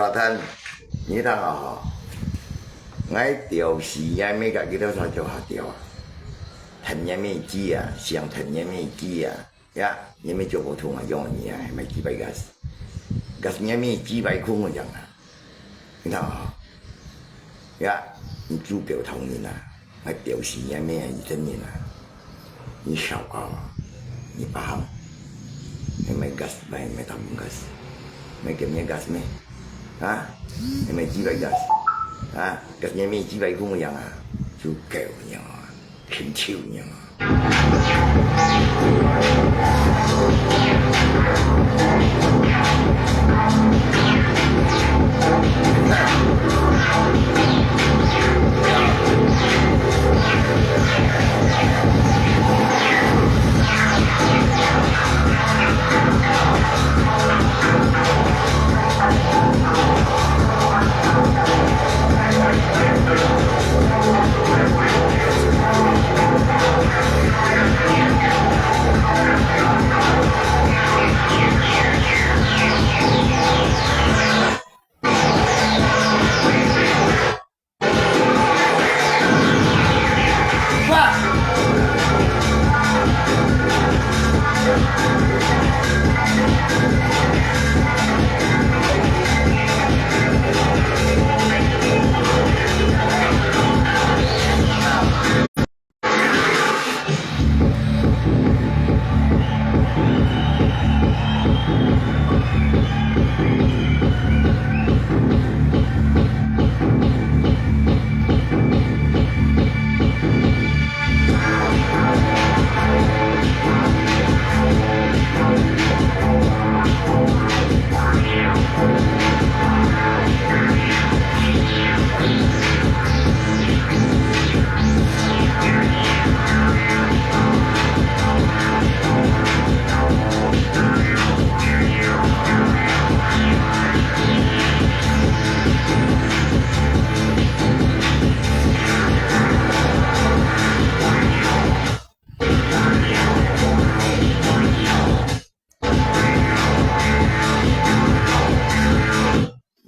沙灘，你睇下嗬，我釣時呀咩個幾多少就下釣啊，藤呀咩機啊，上藤呀咩機啊，呀，你咪做普通啊用你啊，咪幾百gas呀咩幾百空個樣啊，你睇下嗬，呀，你煮條湯你啦，我釣時呀咩一整年啦，你燒烤，你paham，你咪 gas 咪tabung gas。Mày kiếm nhà gas mày hả mày chỉ vậy gas hả gas nhà mày chỉ vậy cũng một dạng à chú kẹo nhau kiếm chiều nhau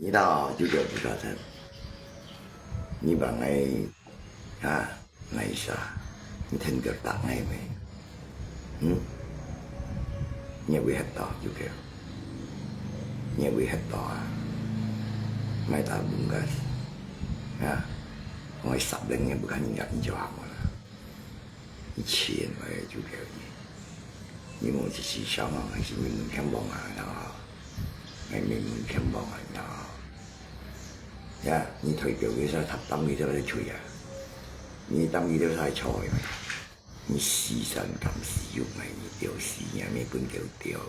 你到就叫不沙滩，你把我啊来啥，你听个打我没？你会很大就叫，你会很大啊，ไม่ตาบุ้งกัน啊，我10年也不看人家你就好了，你钱我就叫你冇只是想啊，还是你们看望啊，然后。ไอ้ไม่มึงแค่บอกอะไรนะย่านี่ถอยเกี่ยวกับ啥ทับตั้งนี่จะได้ช่วยอ่ะนี่ตั้งนี่จะได้ช่วยไหมนี่สีสันทำสีอยู่ไหมนี่เดียวสีเนี่ยไม่เป็นเดียว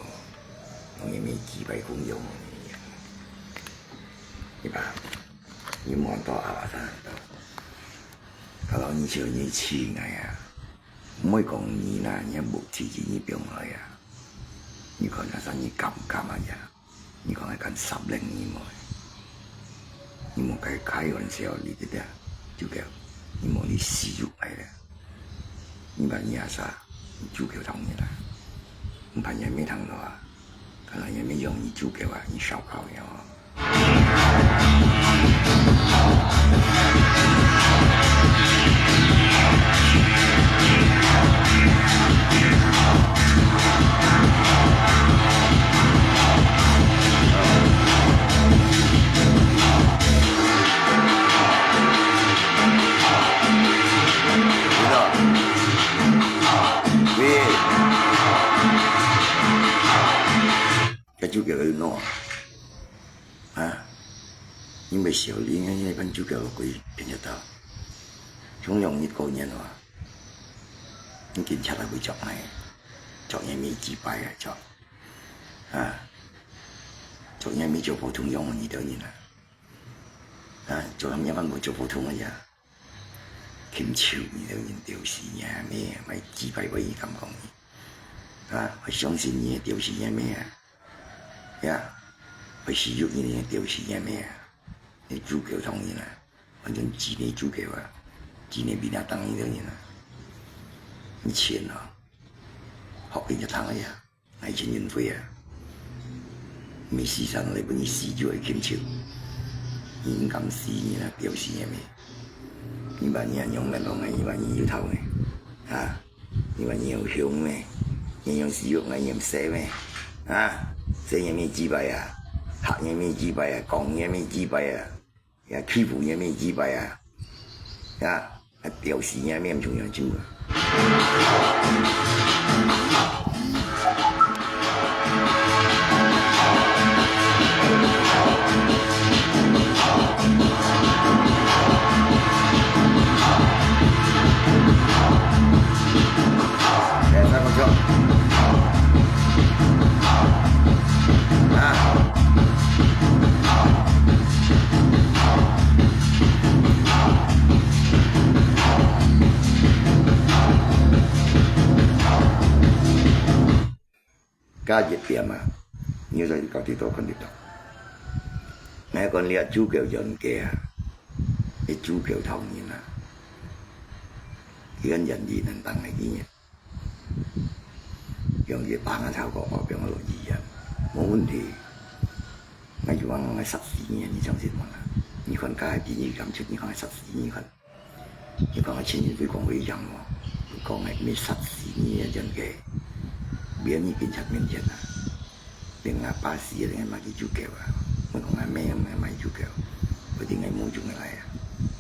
นี่ไม่กี่ใบคงยงนี่ป่ะนี่มองต่ออะไรซะถ้าเรานี่เชื่อนี่ชี้ไงอ่ะไม่講นี่นะนี่บุกที่นี่เปลี่ยนอะไรอ่ะนี่คนนั้นสั่งนี่กำอะไร你講係近10年以內，你冇開玩笑，你哋啲就叫你冇你私欲嚟咧，你把你阿啥就叫同你啦，唔怕人咩同到啊，可能人咩用你就叫啊，你燒烤嘅哦。chú kêu nó à nhưng mà xử lý ngay bên chú kêu quỷ cái nhà tao chúng dùng như cô nhà nó nhưng kiểm tra là buổi chọn này chọn nhà mi chỉ bài chọn à chọn nhà mi cho phổ thông dùng như thế như này à chọn nhà văn buổi cho phổ thông là gì kiếm chiều như thế như điều gì nhà mi mày chỉ bài với cảm không à phải相信你điều gì nhà mi呀，phải sử dụng như này điều gì nhà mẹ, để chú kiểu thông như này,反正几年chú kiểu à, 几年比那当一点呢，你钱啊，學幾日tháng啊，係錢運費啊，未試上嚟俾你試咗去檢查。你咁死啦，表示咩？你把你用咩讲啊？你把你要头咩？啊？你把你有香咩？你用食肉，你用蛇咩？啊？蛇有咩智慧啊？黑有咩智慧啊？讲有咩智慧啊？呀，欺负有咩智慧啊？啊？表示有咩唔重要做啊？加熱點啊！你再搞啲多คน啲多，你講你係主教人嘅啊，你主教同意啦，佢跟人哋能當係啲嘢，用嘢打下頭個我俾我落意啊，冇問題。我就話我係實事嘅，你相信我啦。你看家啲嘢咁出，你看係實事你看，你講係前年對講會樣喎，講係咩實事嘅人嘅。别人警察面前啊，另外巴士另外买啲猪腳啊，我講係咩買豬腳，佢點解冇做嚟啊？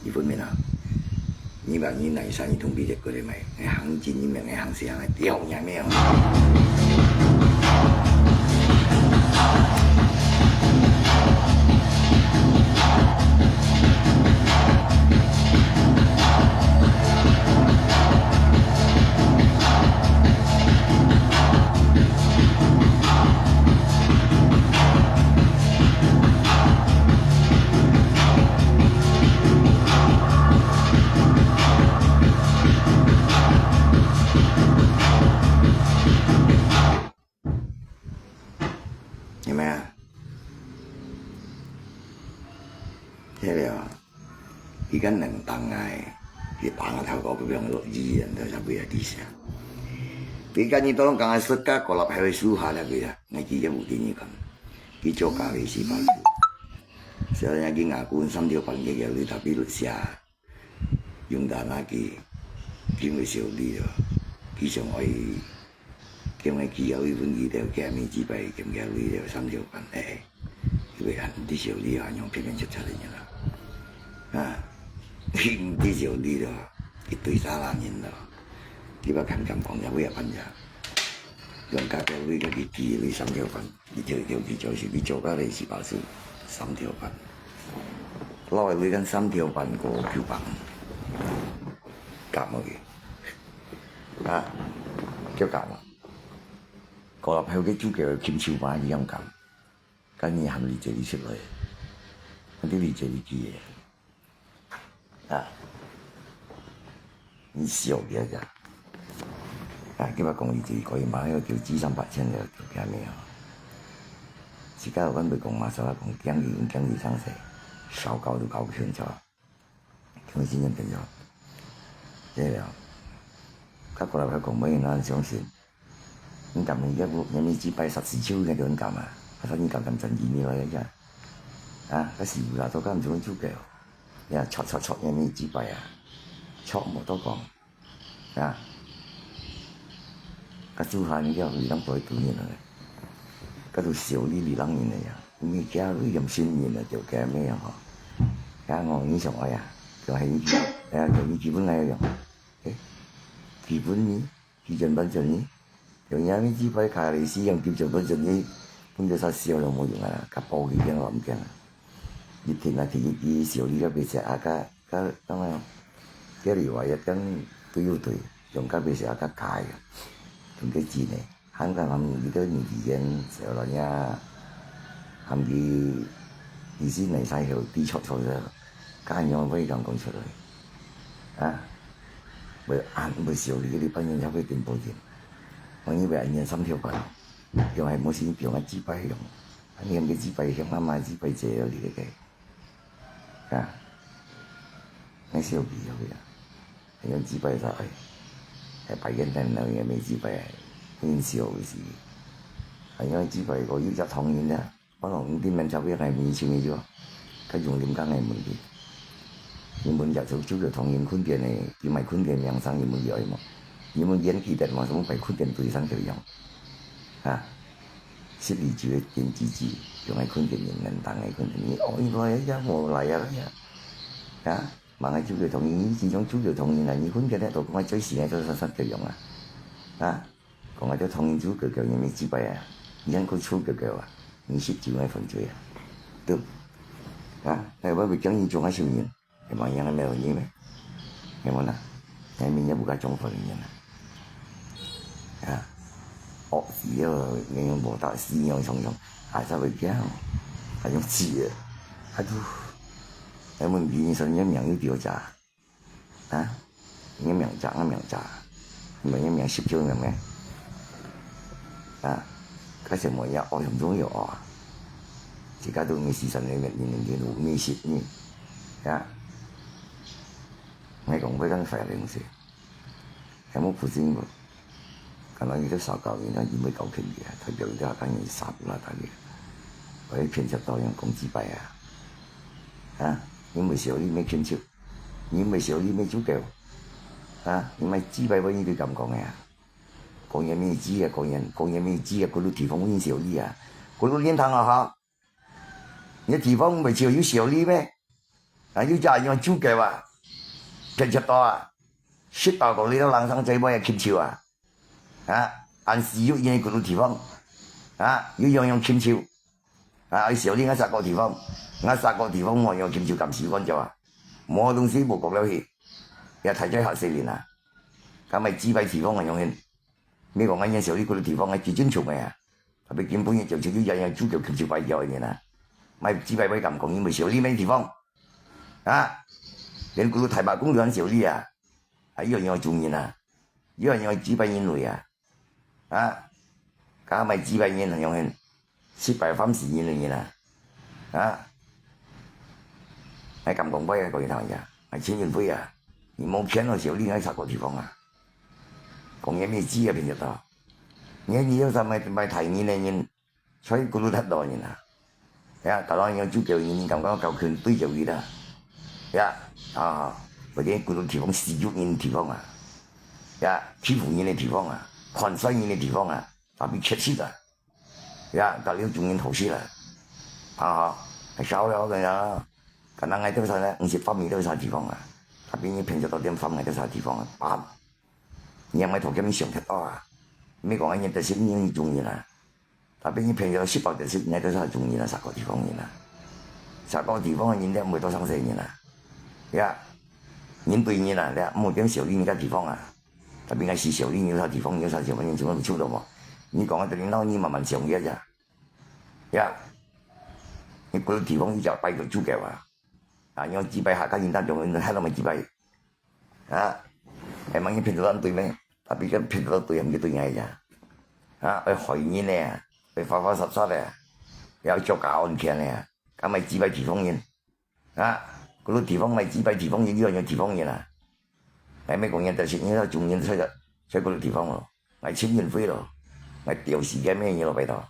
呢方面啊，你話你嚟晒你同邊隻嗰啲咪，你行進你咪行時行係屌嘢咩啊？係咪啊？聽你話，而家能當係佢打我頭個佢俾我落醫院度就俾人啲聲。而家你當講係實家國立係去書下啦佢啊，我記咗部電影咁，佢做教理師班夫，所以人家牙官3條半嘅嘅裏頭俾律師啊，用大那佢叫佢少啲咯，佢上去。叫我記有呢本字條嘅面紙幣，咁嘅呢條3條半誒，佢為人啲少啲啊，用片片出嚟嘅啦，啊，啲少啲咯，一堆沙爛人咯，佢把近講就會入份咋，用家嘅呢個啲記呢3條半，呢條佢就是你做家利是報銷3條半，攞嚟呢間3條半個票棒，夾我嘅，啊，叫夾我。國立係嘅主教김超馬一樣咁，跟住行李這裡出來，嗰啲嚟這裡記嘢，啊，你笑嘅咋？啊，佢話講你這裡可以買一個叫資深8千嘅叫咩啊？自家有揾佢講嘛，所以講經理上世，少搞都搞不清楚，佢先認定咗，這樣，佢國立係講咩人相信？你撳而家有咩紙幣實時超嘅點撳啊？反正撳陣意味嚟嘅啫。啊，嗰時話到間唔中超嘅，你話戳有咩紙幣啊？戳冇多講啊！嗰招下你叫二等袋幾年啦？嗰度少啲2等年嚟啊！你家都咁先年啊，條嘅咩啊？家我呢上去啊，就係呢就呢基本嚟用，基本呢基準本準呢。用有咩紙幣卡利斯用叫做嗰陣啲搬咗曬少就冇用啦，夾波嘅驚我唔驚啦。你填下填啲少啲嘅俾食下家咁啊，幾年話一根都要對，用家俾食下家解嘅，仲幾錢呢？香港含幾多年時間時候呀，含啲意思嚟晒條啲錯咗，家樣可以咁講出嚟，啊，咪硬咪少啲嗰啲賓人有咩點報點？我以為人3條半，用係冇錢用嘅紙幣用，你用嘅紙幣向啱買紙幣借咗你嘅，啊，你笑邊有嘅？用紙幣就係擺緊燈兩嘢未紙幣係笑嘅事，係因為紙幣個要1趟錢啫，可能5點蚊就俾係面錢嘅啫，佢用點解係問題？你們日做就同人坤點呢？要買坤點養生，你們有冇？你們演技的嘛，什麼買坤點對上就用啊？識你住嘅點自治，用係坤點人人當係坤點，你愛來一冇嚟啊！mà ngay chú kiểu同意始終chú kiểu同意là như cuốn kia đấy tôi cũng ngay chơi xì ngay tôi sắp kiểu dùng còn ngay tôi同意chú kiểu kiểu như mấy chỉ bài nhân có chú kiểu kiểu như ship chịu ngay phần chơi được này bởi vì chẳng như chung hay siêu nhiên thì mọi nhân mèo như mấy nghe món nào này mình nhớ buka trong phần như này xì nghe những bộ tạo xì nhau xong sao vậy kia dùng xì mình đi sân nhớ miệng điều trả nhớ miệng trả mình nhớ miệng ship chơi miệng mấy cái sự mọi nhà ôi không giống nhiều chỉ cả tôi mình xì sân này mình nhìn đủ mình ship như ngay còn với cái phải là không gì em muốn phụ sinh rồi cái nói như cái sao cầu như nó chỉ mới cầu kinh gì thời giờ ra cái gì sắp là tại vì với phiền chất tôi cũng chỉ bài nhưng mà xíu đi mấy kiếm chịu nhưng mà xíu đi mấy chú kêu nhưng mà chỉ bài với những cái cảm còn còn nhà mình chỉ còn nhà mình chỉ có lúc地方有小利có lúc liên thằng hả你地方咪少有小利咩要揸樣chú kêu平時多識到個你都冷生仔乜嘢kiếm chịu按時要因個lúc地方要樣kiếm chịu小利我殺個地方我殺個地方我用kiếm chịu咁少乾咗冇東西冇講了去又提咗下4年咁咪指揮地方我用去美國嗰陣時候呢個地方係自尊重嘅特別根本就少少樣豬腳kiếm chịu擺咗嘅咪指揮位咁講因為少呢咩地方連個台北公園少呢係一樣重要一樣指揮人類咁咪指揮人用去失敗方式人類係咁講威個嘢頭係錢元輝你冇錢我少呢喺十個地方講嘢咩知平日多你要係咪提議你所以個都得多大佬有豬腳你咁講夠權堆就易啦或者個地方使用人地方欺負人嘅地方看衰人嘅地方特別缺失大佬仲要投資係少了嘅可能喺多少呢50方面都有啥地方特別你平時到點方面都有啥地方你咪同佢哋想太多美國人特色你中意特別你平時10特色你都啥中意10個地方10個地方人哋唔會多生死人對人冇點少呢個地方特別係是少呢個地方有啥地方人做乜超到喎你講對你撈你慢慢上嘅你嗰個地方就擺到豬腳有指揮下家人家仲喺度咪指揮emang你平時對咩？特別嘅平時對唔對嘢去害人去花花實實有作假案件咁咪指揮地方人嗰個地方咪指揮地方人呢樣地方人係咩講嘢就係呢個重要出嗰個地方咯，係錢元輝咯，係調時嘅咩嘢咯，喺度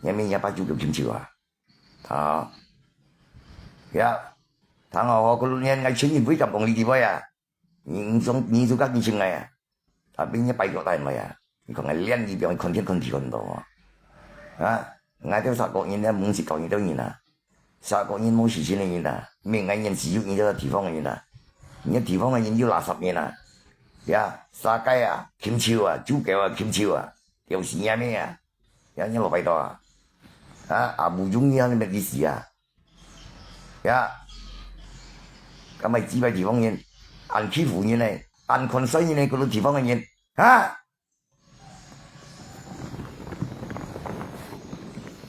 有咩嘢把豬腳kiếm chịu thằng họ có luôn ngay chuyến với chồng còn đi với nhìn xuống các như chừng này tapi nya pai kok time còn ngay liên gì biểu con thiên đó ngay theo sao có nhìn muốn chỉ có nhìn đâu nhìn sao có nhìn muốn sử dụng nhìn mình ngay nhìn sử dụng nhìn đó địa phương nhìn những địa phương nhìn như là sập nhìn sa cái kiếm chịu chú kẹo kiếm chịu điều gì nha mấy như là vậy đó bù dung như là cái gì咁咪指揮地方人，按欺負人嚟，按看衰人嚟嗰度地方嘅人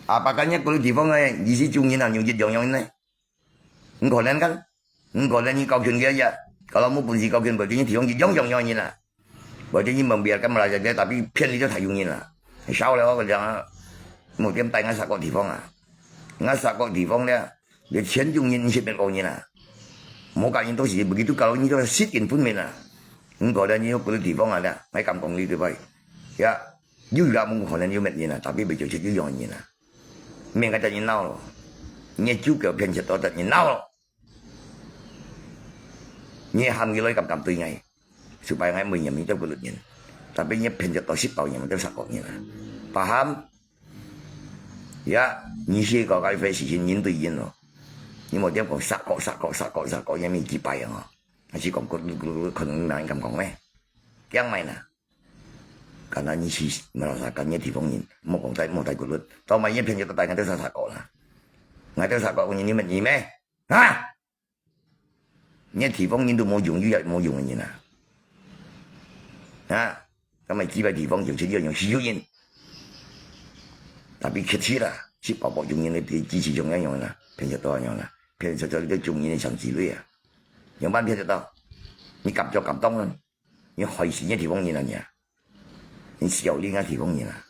，makanya嗰度地方嘅意思中人用一樣樣呢，唔可能㗎，唔可能你教訓嘅kalau mau polisi教訓或者你地方一樣人或者你唔別咁嚟就tapi騙你都太容易啦，少了嗰陣冇點帶我10個地方我10個地方咧，你錢中人先變講人冇教人到時begitu kalau ini tuh sitin pun mana engkau dan you perlu di bawah ada mai kampung ni tu baik you juga mungkin kalau you met ni tapi betul-betul you yang ni men kata ni now 你主角偏切多得你闹了，你喊佢嚟咁對ngay，supaya ngay mình mình cho kulit nhìn, tapi nya偏切多10包人都sakok nhìn, paham? Ya,你是個解費事情人對人咯，你冇點講sakok，因為幾百樣啊，還是講可能難咁講咩？驚咪啦？karena你是 merasakannya di phong yin mau tay kulit tao mày偏cho tao tay ngay tới sakok là ngay tới sakok của nhìn mình gì mẹ hả nhé thì phong yin都冇用冇用嘅人啊咁咪只係地方用出一樣少yin tapi kecil lah si bapak用yin你支持用一樣啦偏就多一樣啦偏就你都用yin上之類啊用班偏就多你撳咗撳當啦你害死一地方yin啊你小呢間地方人啊，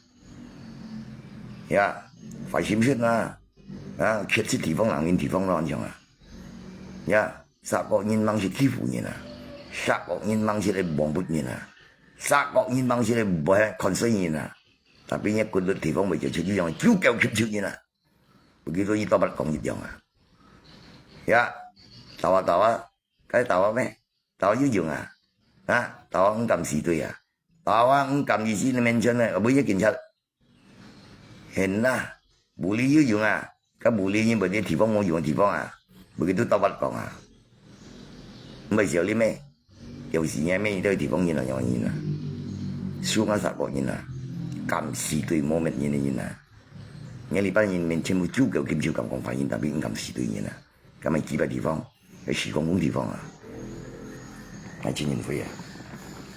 呀，快閃出啦，啊，缺啲地方人嘅地方咯，咁啊，呀，殺國人掹是欺負人啊，殺國人掹是嚟亡不人啊，殺國人掹是嚟唔係看衰人啊，但邊一個地方咪就出呢樣，招教缺少人啊，唔記得依多不講一樣啊，呀，鬥啊，梗係鬥啊咩？鬥一樣啊，啊，鬥啊咁時對啊。tahu engkam di sini mention boleh kincat henna boleh yung cái boleh như bởi địa phương mau dùng địa phương begitu tao bắt con bây giờ đi mấy有時嘢咩都地方人啊有人啊輸啱十個人啊咁時對冇乜人啊你呢班人面全部足夠兼少咁講發現特別咁時對人啊咁咪幾個地方喺時光工地方啊係錢人費啊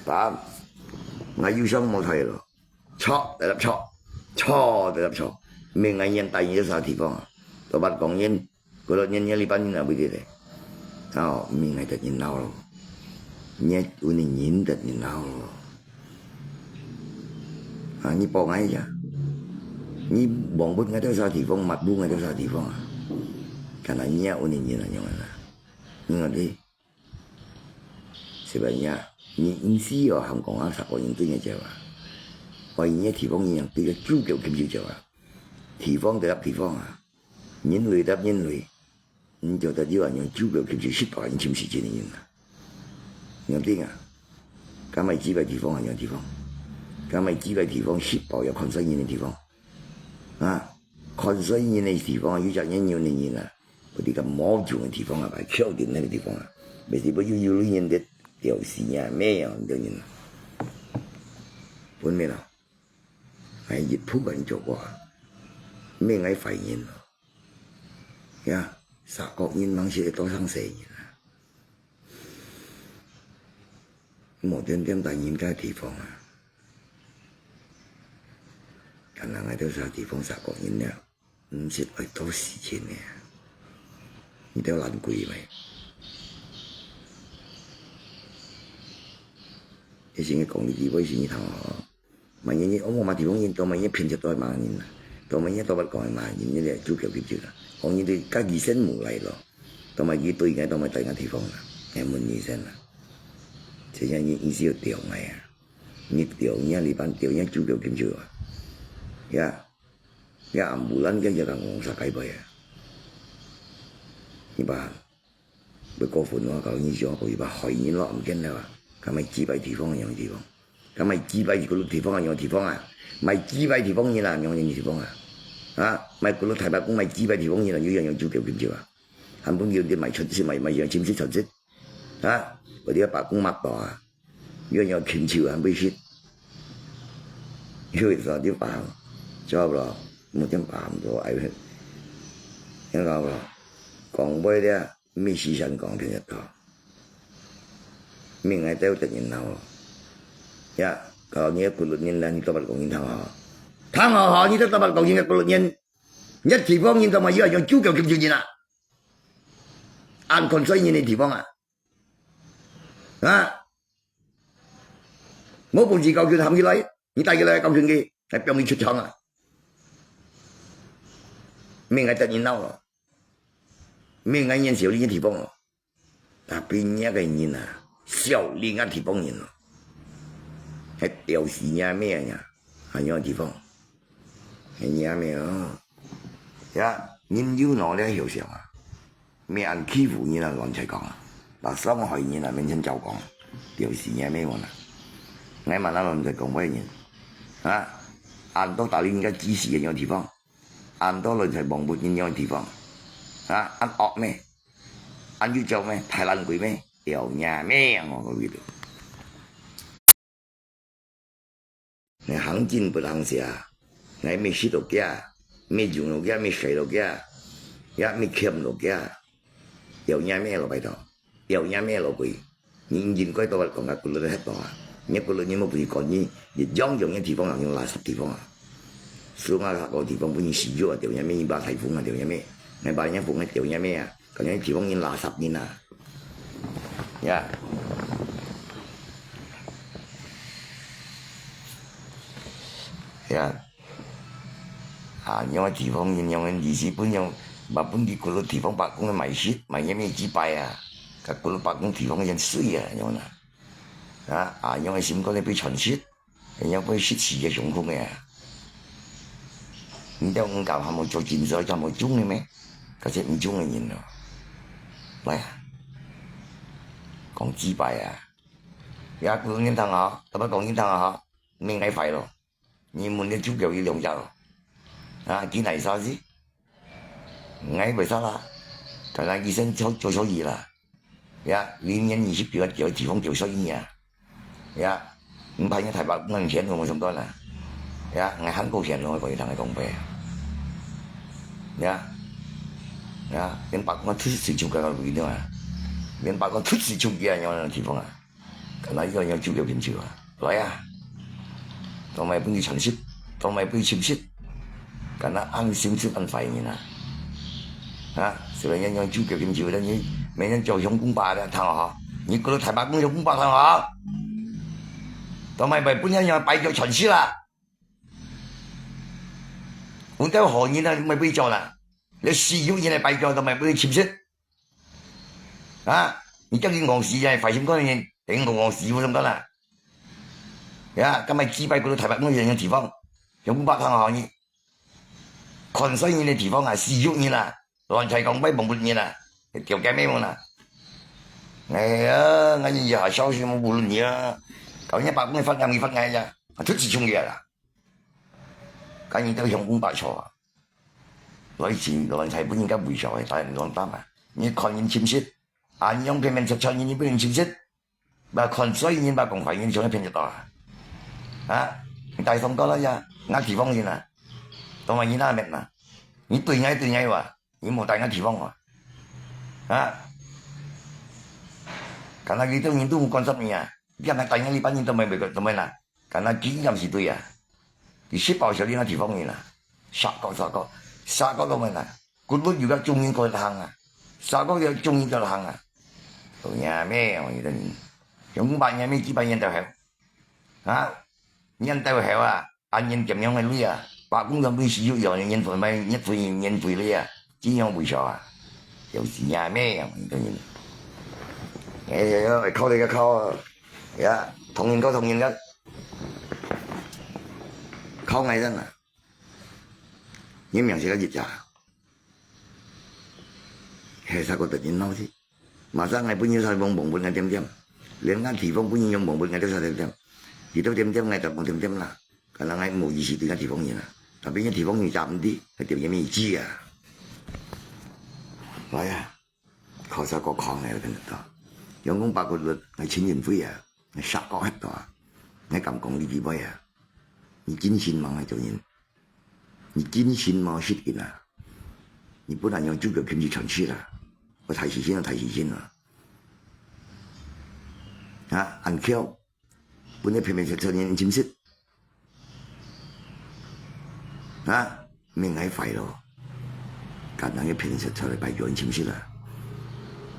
但我腰傷冇睇咯，錯第粒錯第粒錯，明眼人第二咗啥地方啊？老闆講人，嗰度人呢班人啊，會啲咧，哦，明眼突然鬧咯，呢會你人突然鬧咯，啊，你幫我一下，你望不眼到啥地方，mặt不眼到啥地方啊？可能呢會你人啊，用啊，你講啲，是吧呢？你意思哦，香港啊，十個人對嘅就話，我而家地方人對嘅主教咁少就話，地方對地方啊，人類對人類，你就得要用主教咁少10個人佔時間嘅人啊，用啲啊，咁咪只係地方係用地方，咁咪只係地方10個有看衰人嘅地方，啊，看衰人嘅地方要就人要嘅人啊，嗰啲咁冇用嘅地方啊，係挑戰呢個地方啊，未是不要人哋。điều gì nhà mẹ đương nhiên bốn mươi nào hay dịch phúc bệnh chỗ qua mẹ ngay phải nhìn ya sao có nhìn mang sẽ to sang sẻ một tiếng tại nhìn cái địa phương khả năng ngay đâu sao địa phương sao có nhìn nào sẽ phải to xí trên nè như theo làm quỷ mày以前嘅講啲地位先頭，咪嘢我冇地方人，到咪嘢偏咗多萬人啦，到咪嘢多不講係萬人，呢啲係主教接住啦。講呢啲加二聲無嚟咯，到咪幾對嘅，到咪第二地方啦，係滿二聲啦。即係意思要調咪啊，你調呢你班調呢主教接住啊，呀無論嘅就係我實計佢啊，呢把會過分喎，舊年咗佢把害人落唔驚啦。咁咪指揮地方係用地方，咁咪指揮嗰啲地方係用地方啊，咪指揮地方嘢啦，用地方啊，啊，咪嗰啲台北公咪指揮地方嘢啦，要用主教兼照啊，根本叫啲咪出先咪讓簽識陳識，啊，嗰啲白公擘度啊，要用兼照係咪先？因為嗰啲白，做咯，冇啲白唔做嗌佢，聽講咯，講杯啲咩思想講聽得多。mình ngay theo tự nhiên nào ya kalau như kulit nhân dan itu berkongin thằng họ như thế ta berkongin cái kulit nhân nhất địa phương nhân ta mà giờ chủ kiểu kiểu gì nè ăn còn xoay như này địa phương à mỗi bộ gì câu chuyện làm gì lấy như tay cái này câu chuyện gì phải biểu mình xuất chọn mình ngay tự nhiên nào rồi mình ngay nhân xíu đi địa phương tapi nhớ cái nhìn à小另外地方人咯，係掉時呀咩呀，係樣地方，係呀咩哦，呀，人有脑了晓想啊，咩人欺负人啊乱才讲啊，嗱伤害人啊，面前就讲，就是嘢咩喎啦？我問下亂才講咩人啊？按多打理人家指示嘅樣地方，按多亂才忘沒人樣地方啊？按惡咩？按要做咩？太懶鬼咩？掉nhà咩？我個味道。你行進不行下，你沒識到嘅，沒用到嘅，沒學到嘅，也沒欠到嘅，掉nhà咩落ไปต่อ掉nhà咩落去，你應該多講嘅顧慮喺度啊！你顧慮你冇背過你，你樣樣嘅地方係用垃圾地方啊！所以我個地方本身死咗啊，掉nhà咩？把颱風啊，掉nhà咩？你把人風啊，掉nhà咩啊？咁樣地方用垃圾啲啊！呀！呀！啊，因為地方人用嘅意思本用，把本地嗰度地方白工嘅賣雪賣嘢咩紙幣啊，佢嗰度白工地方嘅人衰啊，用啊！啊，因為閃過你俾傳雪，有俾雪池嘅上空嘅，你都唔夠係冇做戰術就冇中嘅咩？嗰隻唔中嘅人咯，嚟啊！講紙幣啊，而家講緊堂下，特別講緊堂下，咩嗌廢咯？你們嘅足球要兩隻咯。啊，見嚟啥子？ngay bởi sao là cái này醫生做錯嘢啦，呀，連人二十幾個有地方做衰嘢，呀，唔怕人睇白我錢我咁多啦，呀，我很高興我可以同你講俾，呀，呀，連白我出事做嘅個會點啊？連白我出事做嘅有那地方啊？咁啊，呢個有足球點做啊？來啊，同埋本地傳説，同埋本地傳説。karena ang sim-sim ang phải như nào à sự là nhân chú kiểu kim chịu đó như mấy nhân trò giống cũng bà đó thằng họ như cái thầy bác cũng giống cũng bà thằng họ tao mày bày bún nhân bay cho chuẩn xí là muốn tới hội như này mày bây giờ là nếu sử dụng như này bay cho tao mày bây chìm xích à你將啲戇事係費事嗰樣嘢頂個戇事咁得啦，呀咁咪只幣嗰度提拔嗰樣嘅地方，有五百行行業。คน所以嘅地方係使用嘢啦，亂齊講俾冇乜嘢啦，條街咩嘢啦？係啊，我日日收數冇無論嘢啊，舊100公分啱幾分嘅咋，出自中嘢啦，梗係都向公白錯啊！以前亂齊本應該會錯嘅，但係唔亂擔啊！你看人潛識，按樣片面出錯人不能潛識，把看所以人把公費人上一片就多啊！大風哥啦呀，啱地方先啦。同埋人那邊嘛，你對矮話，你冇帶啱地方喎，啊！咁啊，你都冇關心你啊，因為帶啱呢班人都咪啦，咁啊幾咁時對啊，你識爆上呢個地方嘅啦，殺個都咪啦，佢都而家中意佢行啊，殺個又中意佢行啊，做嘢咩我覺得，用辦嘢咩幾百人都係，啊，人都係啊，按人咁樣嘅女啊。白工咁多使用有人賠咪一賠人賠你啊？點樣賠償啊？有時啊咩啊？當然，誒靠你嘅靠啊！呀，同人嘅靠藝人啊！你名是個熱茶，係實個特點嬲啲。馬上係本要晒望望本嘅點，兩間地方本要用望本嘅都晒點，而都點藝就冇點啦。可能係冇意思對間地方嘢啦。特別啲地方要雜啲，係條嘢未知啊！來啊，確實個礦嚟嘅得，陽光白個率係錢元灰啊，係殺個喺度啊！你咁講呢幾杯啊？你金錢網係做人，你金錢網識嘅啦，你不能用足球kiếm住長處啦，我提示先啦，啊，銀橋本嚟平平實實人佔識。啊，命喺廢咯，簡單嘅平時出嚟擺咗人潛息啦，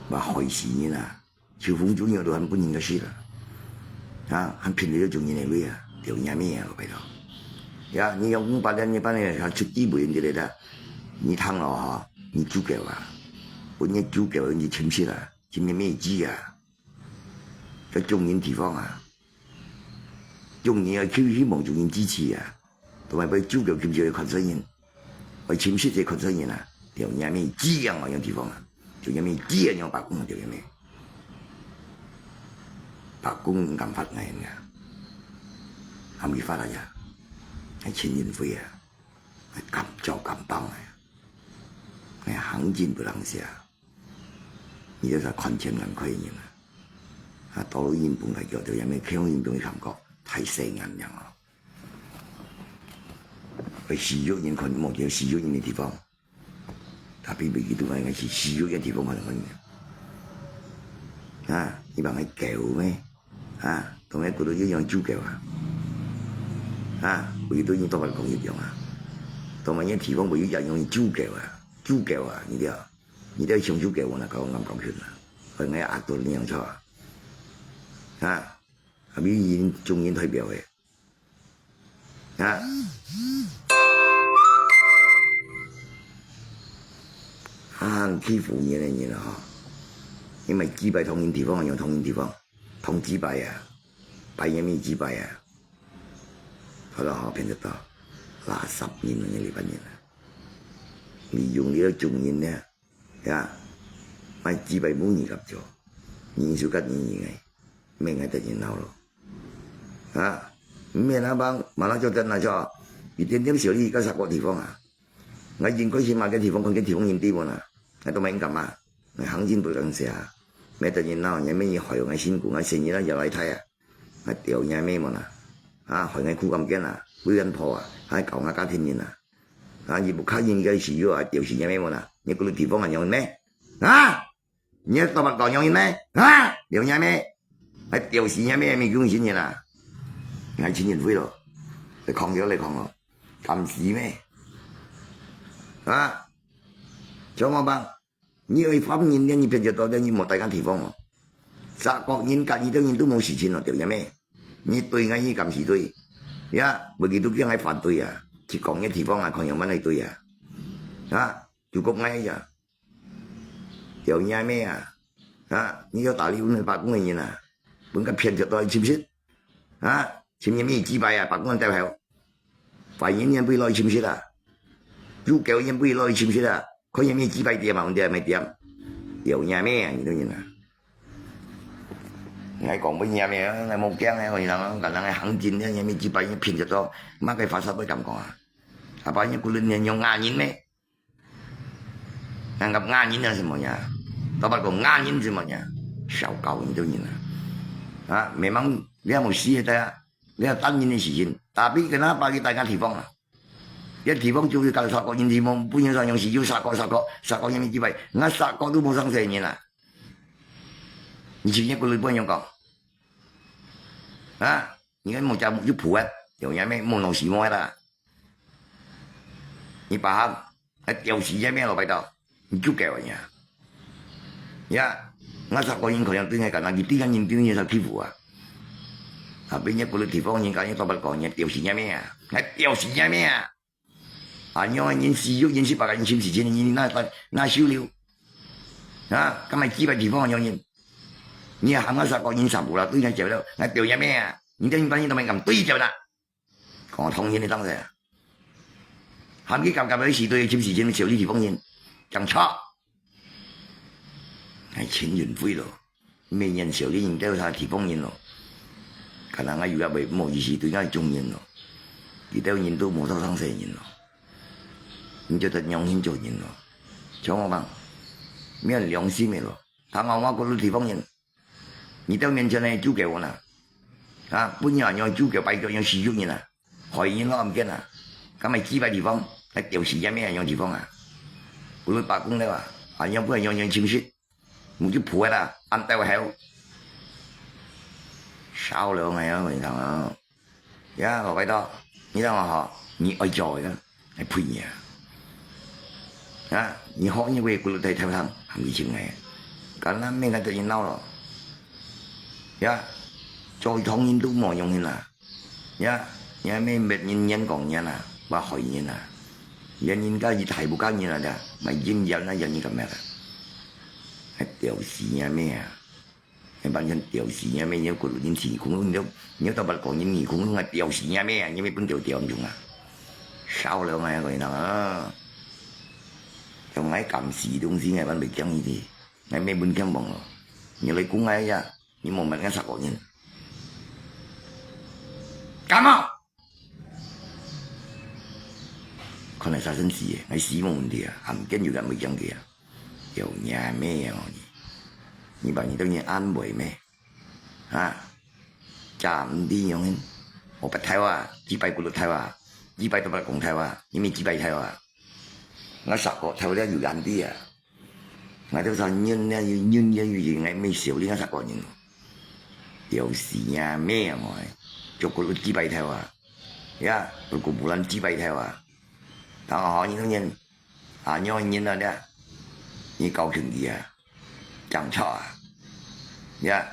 話害死人啦，潮風中有到很本人嘅事啦，啊，很便宜都中意嚟位啊，條嘢咩啊，擺到，呀，你有500人一班人係出資本嘅嚟啦，你貪落嚇，你足夠啊，本嘢足夠你潛息啦，潛嘅咩知啊，個中人地方啊，中人係希望中人支持啊。同埋俾足球kiếm住嘅群眾人，為潛識嘅群眾人啊，掉人民鸡样样地方啊，就人民鸡样白宫掉人民，白宫唔敢發藝嘅，係咪發啦呀？係錢元輝啊，係咁做咁幫啊，係行進不能寫，而家就困錢人虧人啊，啊到了日本嚟叫掉人民，香港仲感覺太死硬人啊！去私肉人群冇叫私肉人嘅地方，特別俾佢都係係私肉嘅地方可能嘅。啊，你話係狗咩？啊，同埋嗰度一樣豬狗啊！啊，佢都已經多份工業用啊，同埋啲地方會要用豬狗啊，豬狗啊，呢啲啊，呢啲係上豬狗啊，講啱講權啊，佢係壓到呢樣錯啊！啊，係咪已經中已經退表嘅？啊！欺負人啊！因為擊敗同人地方用同人地方，同擊敗啊，敗人民擊敗啊，好啦，好變得到嗱10年啦，日本人啊，利用呢個中人咧，呀，咪擊敗冇人合作，人數吉人嘅，命係得人鬧咯，啊，咩那幫馬拉做真係錯，一點點小利而家10個地方啊，我應該先買嘅地方，佢嘅地方人啲喎啦。係都敏感啊！行進不能寫啊！咩突然鬧人咩害我辛苦，我成日啦又嚟睇啊！係掉人咩嘛啦！啊害我苦咁驚啊！會人破啊！係舊我家天然啊！啊而不卡人嘅事要係掉錢咩嘛啦！你嗰度地方係用咩？啊！你一多白講用咩？啊！掉人咩？係掉錢咩？未叫錢人啊！係錢人灰咯！你抗咗你抗咯！咁事咩？啊！怎麼辦？你去方言嘅，你變咗多啲，你冇大間地方喎。殺國人、隔異啲人都冇事情咯，掉人咩？你對我依咁時對，呀，每件都驚喺反對啊！接講嘅地方啊，抗有乜嚟對啊？啊，就國嗌咋？掉人咩啊？啊，你要打理本去白宮嘅人啊，本家騙咗多係簽識啊？簽嘢咩紙幣啊？白宮人帶後，發言人不攞簽識啊？要狗人不攞簽識啊？佢有咩紙幣店啊？我哋係咪店？掉人咩啊？你都認啊？我講乜嘢咩？我冇驚咧，我諗可能係行戰咧，有咩紙幣騙咗多，乜佢發生都咁講啊？係把人個人用亞人咩？anggap nganin semuanya. Dapat kau nganin semuanya. Sao kau itu ni lah. Memang dia mesti dia tanya事情，tapi kenapa kita ingat地方啊？一地方就要搞殺國人地方，本上用時要殺國人民之輩，我殺國都冇生死人啦。你前一個禮拜樣講啊？你看冇就冇普啊，有人咩冇弄死我啦？你把掉死人咩落嚟度？你捉嘅人呀？我殺國人佢樣對係咁啊，你啲人對你受欺負啊？邊一個地方人家多不講嘢，掉死人咩啊？掉死人咩啊？因為人死咗，人死白嘅人簽時錢，人那少了啊！咁咪幾個地方有人，你喊我殺國人殺無啦，對人就了，掉人咩啊？你啲人都咪咁對就啦，我同意你當時，喊幾夾去時對簽時錢，少啲地方人更差，係錢元灰咯，咩人少啲人都晒地方人咯，可能我而家咪冇意思對我中人咯，而啲人都冇得生死人咯。你就得良心做人咯，像我講，咩人良心嘅咯？但我嗰啲地方人，你到面前嚟租給我啦，啊，本人用租給擺咗用使用人啊，害人咯唔驚啊，咁咪幾百地方，係掉時間咩人用地方啊？嗰啲白宮咧話，用本人用簽識，冇啲破啦，按掉後，少兩係啊，我講啊，呀，老闆多，你睇我學，你愛做嘅，係配嘢。啊！你學呢位嗰度睇睇下，係咪前嘅？咁啦，咩嘅就要嬲咯。呀，再討厭都冇用嘅啦。呀，有咩人講嘢啦，話害人啦，人家要睇不緊嘢啦，咪應人啦，人咁咩啦？係掉屎啊咩啊？係班人掉屎啊咩？有嗰度人時空都有得不講人時空係掉屎啊咩啊？因為本掉咁用啊，少兩啊個人啊。同爱感时东西爱揾未讲呢啲，爱咩本讲忙咯。你嚟讲爱呀，你冇问我10个人，干嘛？可能啥真事嘅，爱死冇问题啊，唔跟住咁未讲嘅啊，有嘢咩啊？你把你当然安慰咩？啊，假唔啲样，我不睇話，幾百個都睇話，幾百都不講睇話，你咪幾百睇話，我10個睇得要緊啲啊！我都想nhân呢，要nhân呢，要嘢，我未少呢10個人，有時啊咩啊我，做個都幾百睇話，呀，做個無論幾百睇話，但係可以當然，啊，因為人啊咧，你高興啲啊，講錯啊，呀，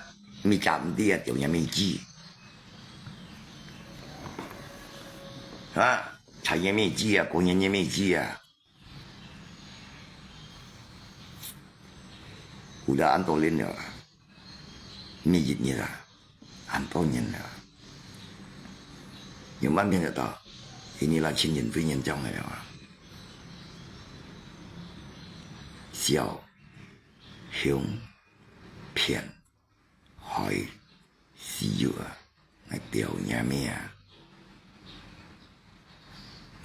咪賺唔啲啊，條嘢未知。啊，茶叶没鸡啊，过年也没鸡啊，我都按多年了，没一年了，按多年了，有慢点就到，今年那亲人非严重了啊，小、熊、片、海、石油啊，那掉嘢咩啊？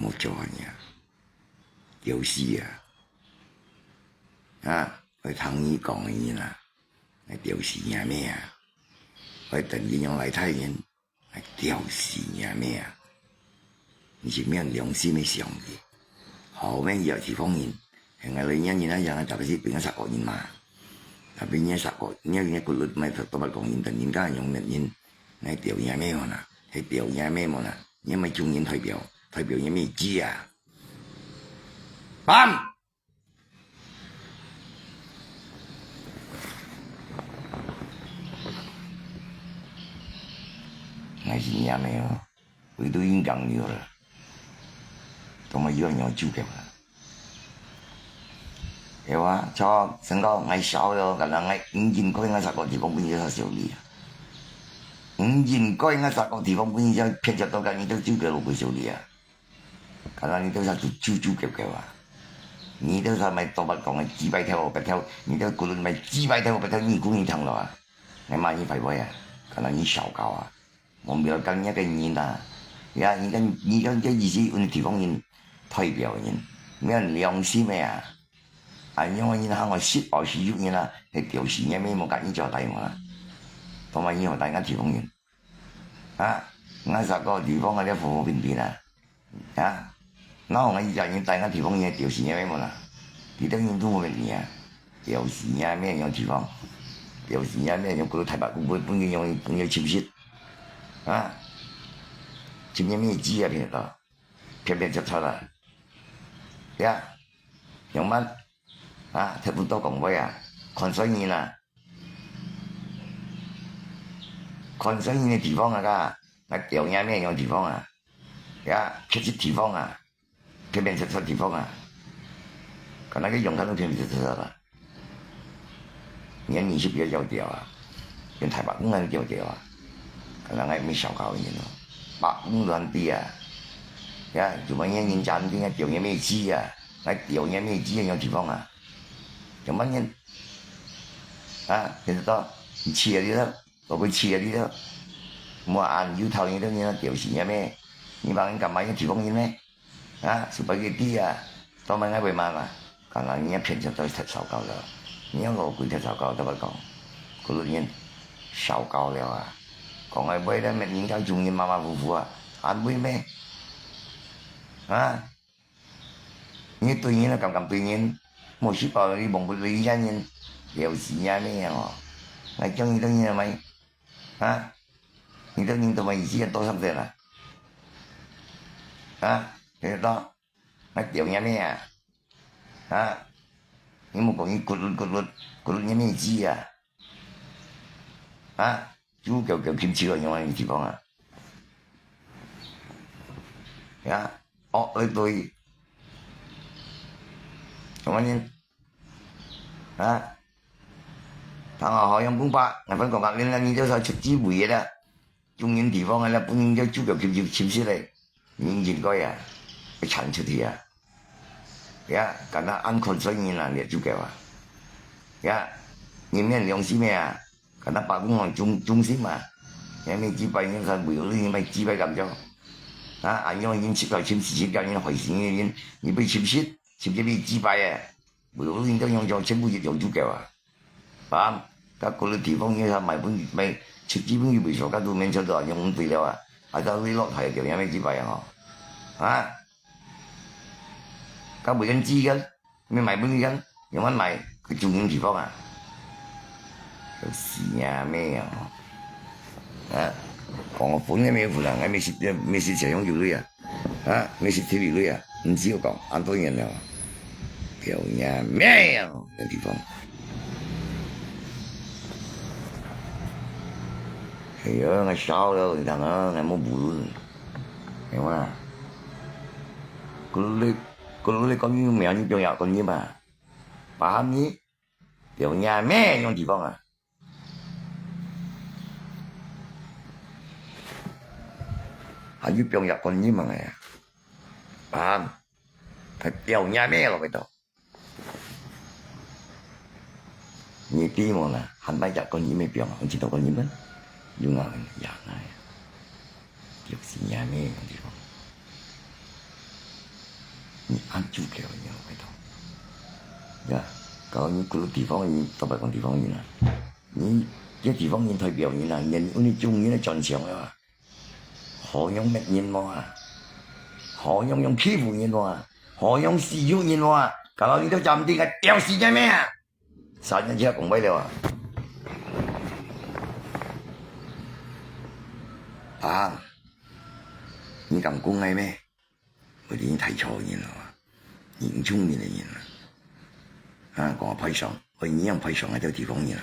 冇做嘢，有事啊！去聽你講嘅嘢啦，係屌事嘢咩啊？去等你用嚟睇人，係屌事嘢咩啊？你是咩良心嘅上嘅？後面有地方人，係我哋一年一樣，特別是變咗10個人嘛，特別呢10個，呢個率咪都不講人，突然間用人係屌嘢咩喎啦？係屌嘢咩喎啦？因為中人代表也沒知啊，bám，我是嘢咩哦？佢都已經講了啦，同埋要人有注嘅啦。有啊，錯，成個我少咗，可能我5件區我10個地方本身少啲啊，5件區我10個地方本身撇咗到緊，你都注嘅路佢少啲啊。可能你都係做嘅話，你都係咪多不講嘅幾百條不條，你都無論咪幾百條不條，你估你聽落啊？你買你廢話啊？可能你少搞啊？我唔要跟一個人啊，呀，你跟這意思，你地方人代表人，咩良心咩啊？啊，因為人喊我10人啦，係調事嘅咩冇夾你做大我啦，同埋以後大家地方人，啊，我10個地方嗰啲方方便便啊，啊。然後我以前大家地方嘢調時嘢咩冇啦，其他人都冇問題啊，調時嘢咩樣地方，調時嘢咩樣嗰度睇白股本嘅樣超市，啊，前面咩知啊片到，片就錯啦，呀，用乜啊？睇唔到講位啊，看水人啊，看水人嘅地方啊㗎，係調嘢咩樣地方啊？呀，缺啲地方啊。偏偏出地方啊，可能佢用緊都偏偏出啦，人是比較有調啊，跟台北公安有調啊，可能係沒少搞人咯，白公亂啲啊，呀，做乜嘢人賺啲啊，調嘢咩知啊，係調嘢咩知有地方啊，做乜嘢啊，其實都你黐啲咯，我會黐啲咯，冇按要頭嘢都嘢調時嘢咩，你話人幹嘛要地方嘢咩？啊，spaghetti啊，當晚喺會買嘛，可能人家平時都食燒烤了，人家我貴食燒烤都不講，嗰度人燒烤了啊，講係為了咩人家中人馬馬虎虎啊，安慰咩？啊，你對人啊咁對人，冇事報你望不對人，有時啊咩哦，我中意當然係咪？啊，你當然同埋意思多深啲啦，啊？cái đó nó kiểu nhà mẹ à nhưng mà có những cột nhà mẹ gì chú kiểu kim chi ở nhà mẹ thì con ya ơi tôi cảm ơn anh thằng họ em cũng ba ngày vẫn còn gặp lên là như sao trực tiếp buổi đó chung những địa phương là cũng những chú kiểu kim chi này những gì coi cái sản xuất thì 呀，敢那按困水人啊，你就叫啊，呀，你面良心咩啊？敢那罢工行中心嘛，也没几百人看，为了你没几百咁多，啊，按样人出来签字签叫人回钱嘅人，你被签字被几百啊，为了你都用咗签不一样就叫啊，啊，嗰個地方嘢買本出資本預備所，家都免出到用肥料啊，係到呢落係條有咩幾百啊？啊，家每人知嘅，咩買本人用乜買，佢重點地方啊，有事啊咩啊？啊，講我本嘅咩負能，咩事成樣條女啊？啊，咩事條女啊？唔知我講，按多人啊，條嘢咩啊？嘅地方。係啊，我燒咗你睇下，我冇本，係嘛？Kalau kau ni yang ni yang kau ni mah, faham ni? Dia punya meh yang di bawah. Ayu piang yak kau ni mah ya, faham? Dia punya meh lo betul. Ni ti mo na, han bai yak kau ni meh piang, ang cinta kau ni mah, junga yak na ya. Dia punya meh yang di bawah. 你按住佢嘅喺度，呀，搞你嗰個地方人，特別講地方人啊，你啲地方人代表人啊，人你中意咧盡場啊，何用乜人喎啊？何用欺負人喎啊？何用使用人喎啊？搞你都暫啲嘅屌事嘅咩啊？殺人之後講俾你話，啊，你咁講係咩？我哋已經睇錯人啦。 年聰明嘅人啊，講批上，我一樣批上喺條地方人啦。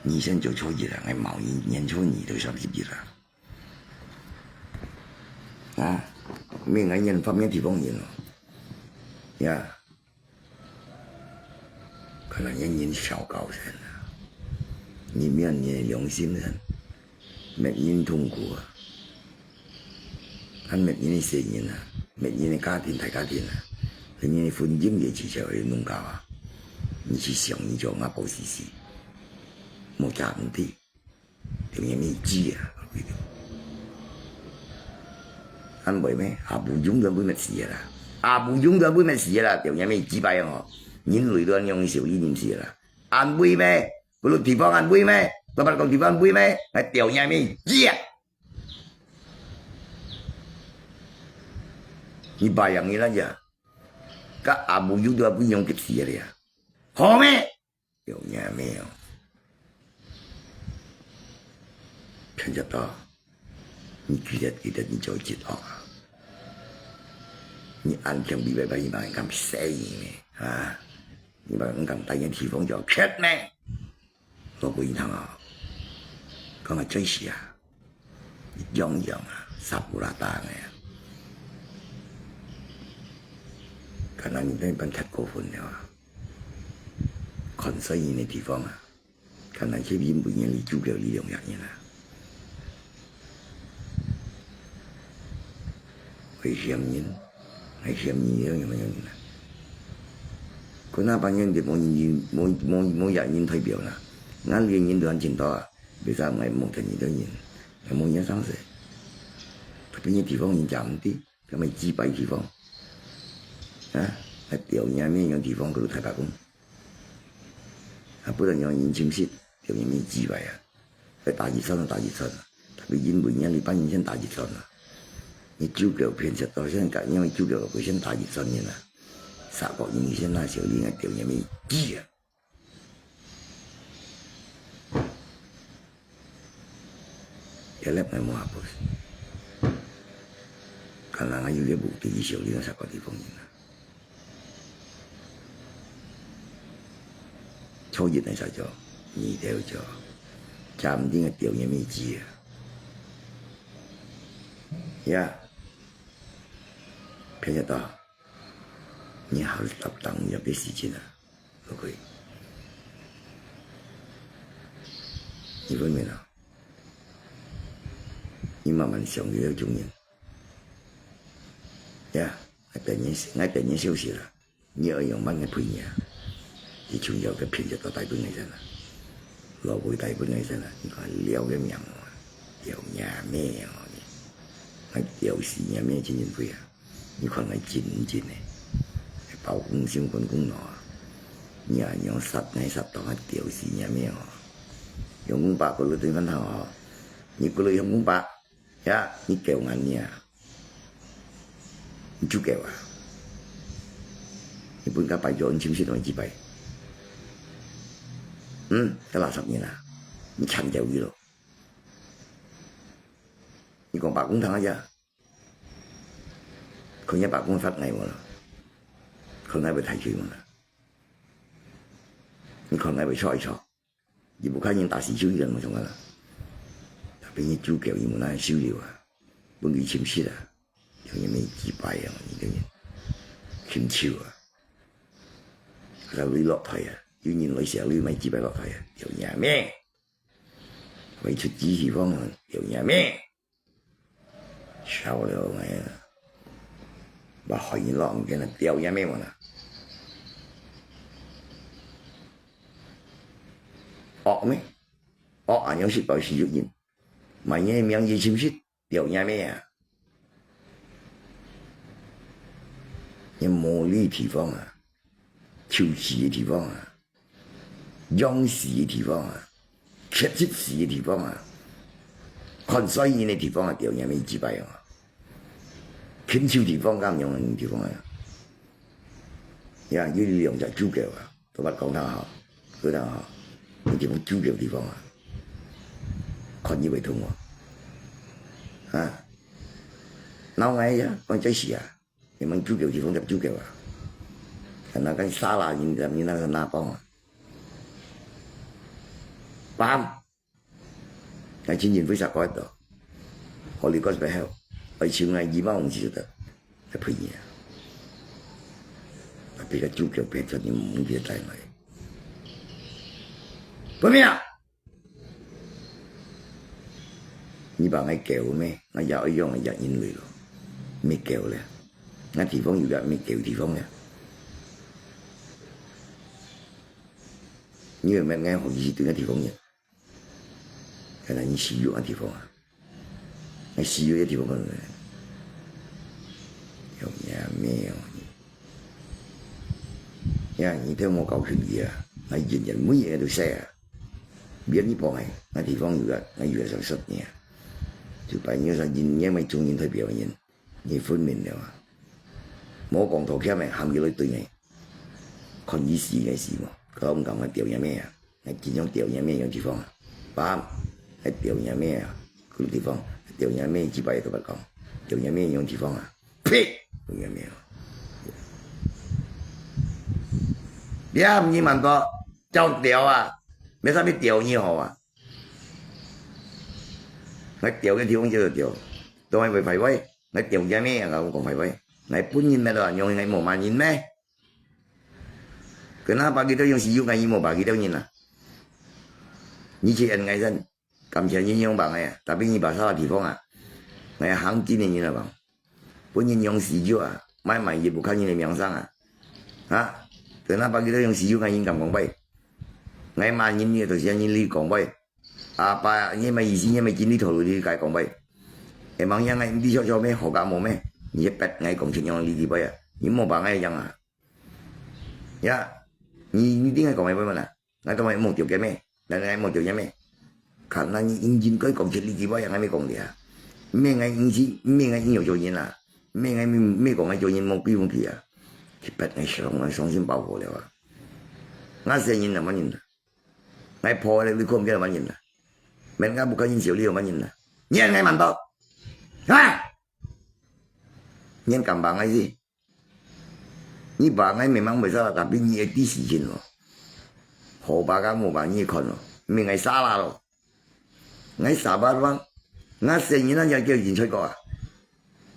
你先做錯嘢啦，係貿易年初二到30日啦。啊，咩藝人發咩地方人咯？呀，可能人人小高人啊，你面你良心人，沒人痛苦啊，很沒人的聲音啊。 每年的家庭大家庭啊，人家婚姻嘅至少要弄搞啊，你去想你就阿寶事事，冇假唔啲，條嘢咩知啊？安慰咩？阿寶永遠冇乜事啦，阿寶永遠冇乜事啦，條嘢咩知擺啊？人類都用小意念事啦，安慰咩？嗰個地方安慰咩？老闆講地方安慰咩？係條嘢咩知啊？ 你bayangin aja, Kak Abu juga punya kecil dia. Home, yonya meo. Ternyata, ni kita ni jauh oh. Ni ancam bibai mai kam sei ni, ha. Ni bang kam tanya地方就缺咩？我不認同啊，講係最時啊，樣樣啊，撒布拉達嘅。 可能你那邊太過分了啊！看衰人的地方啊，可能這邊不願意主角力量人啊，會嫌人，係嫌人樣啊！佢那班人就冇人代表啦，啱連人都很清楚啊，為啥唔係冇人的人，係冇人生事，特別啲地方人就唔啲，咁咪自閉地方。 啊，係掉嘢咩樣地方嗰度睇白工，啊，不能讓人簽息，掉嘢咩智慧啊，係大熱身啊，大熱身啊，特別演員你班人先大熱身啊，你招腳騙實到先㗎，因為招腳佢先大熱身嘅啦，殺國人先啦，小人係掉嘢咩知啊，一粒係冇下步，可能係要一部電視小人殺國地方人啊。 初熱係曬咗，二掉咗，暫啲嘅掉嘢未知啊！呀，偏得到，你好搭檔有啲事情啊，OK， 你分明啊？你慢慢想你要中人，呀，突然消息啦，你要用蚊嘅配嘢，你仲有嘅片就到大本嘅陣啦，落回大本嘅陣啦，你看撩嘅命啊，撩嘢咩啊？我撩事嘢咩真正貴啊？你看我真真嘅，包公相關公路啊，你啊用10當係撩事嘢咩啊？用公白嗰度對翻頭啊，你嗰度用公白，呀你叫我你啊？你就叫啊！你本家敗咗，你簽書同佢自閉，得垃圾嘢啦，你陳就佢咯。你講白公堂啫，佢一白公發藝我啦，佢藝會提取我啦，你佢藝會錯一錯，而不看人打死就人我從啦，俾你主教你冇那收料啊，本佢簽書啦。有人沒幾百啊！你個人欠超啊！就你落台啊！要人來時候你咪幾百落台啊！有人咩？為出指示方案有人咩？少了咪啊！把海人落唔見啦，掉人咩喎啦？惡咩？惡啊！有時報時有人，萬一名義簽書掉人咩啊？有魔力的地方啊，抽刺的地方啊，仰視的地方啊，缺失視的地方啊，看衰人的地方啊，掉人未幾百啊，傾笑地方咁樣嘅地方啊，呀，要兩隻豬腳啊，都不講得好，嗰度啊，呢地方豬腳地方啊，看以為痛喎，啊，鬧我呀，講這事啊。你們豬腳地方就豬腳啊，那個沙拉人家你那個拿包啊，bám，係錢錢非實嗰度，我哋嗰時喺度，我超嗌2萬紅紙就得，一配嘢，俾個豬腳俾咗你唔記得帶嚟，做咩啊？你話我叫咩？我有一樣係日眼淚咯，咩叫咧？那地方有個咩叫地方嘅？你有咩愛好意對那地方嘅？可能你需要那地方啊，你需要那地方嘅，有咩啊？呀，你聽我講佢嘢啊，我人人每嘢都識啊，別呢幫係那地方有個我有個想識嘅，就把你說人因為中人代表人，你分明了啊。冇講圖劇咪喊佢嚟對你，看意思嘅事喎，咁講係掉人咩啊？係見咗掉人咩樣地方啊？啱，係掉人咩啊？嗰個地方掉人咩幾百都不講，掉人咩樣地方啊？呸！掉人咩啊？你唔知問過就掉啊？咩啥嘢掉你好啊？我掉嘅地方就掉，都係為廢位，我掉人咩啊？我講廢位。ngày pun nhìn đó nhung ngày một mà nhìn meh, kenapa kita yang siu ngày một bà kita nhìn à, như chị anh ngày dân, cầm chén nhìn nhung bà ngày, tapi như bà sao thì phong à, ngày hàng chín này nhìn là bằng, pun nhìn nhung siu à, mai mai gì bukan nhìn miang sang à, ha, kenapa kita yang siu ngày nhìn cầm con bay, ngày mà nhìn như tôi sẽ nhìn ly con bay, apa như mà gì như mà chín đi thổi đi cái con bay, em mang yang ngày đi cho mấy họ cả một mấy. 你一筆嗌講情樣呢啲杯啊，你冇辦嗌樣啊？呀，你點解講咩杯嘛？我當係冇條件咩？但係冇條件咩？看那你應該講情呢啲杯啊，我咩講嘅啊？咩嗌應錢？咩嗌應有做人啊？咩嗌咩講嗌做人冇必要佢啊？一筆嗌上我傷心爆火了啊！我成人就乜人啊？我破你講唔記得乜人啊？明家不可以少呢個乜人啊？你係嗌問到啊？ nhân cầm bằng cái gì? Như bằng ấy mình mang về sao tapi như tí xì chín rồi. Hồ bà cái một bằng như con rồi. Mình ngày xa la rồi. Ngày xa bát vắng. Ngã xe như nó giờ kêu chín chơi có à?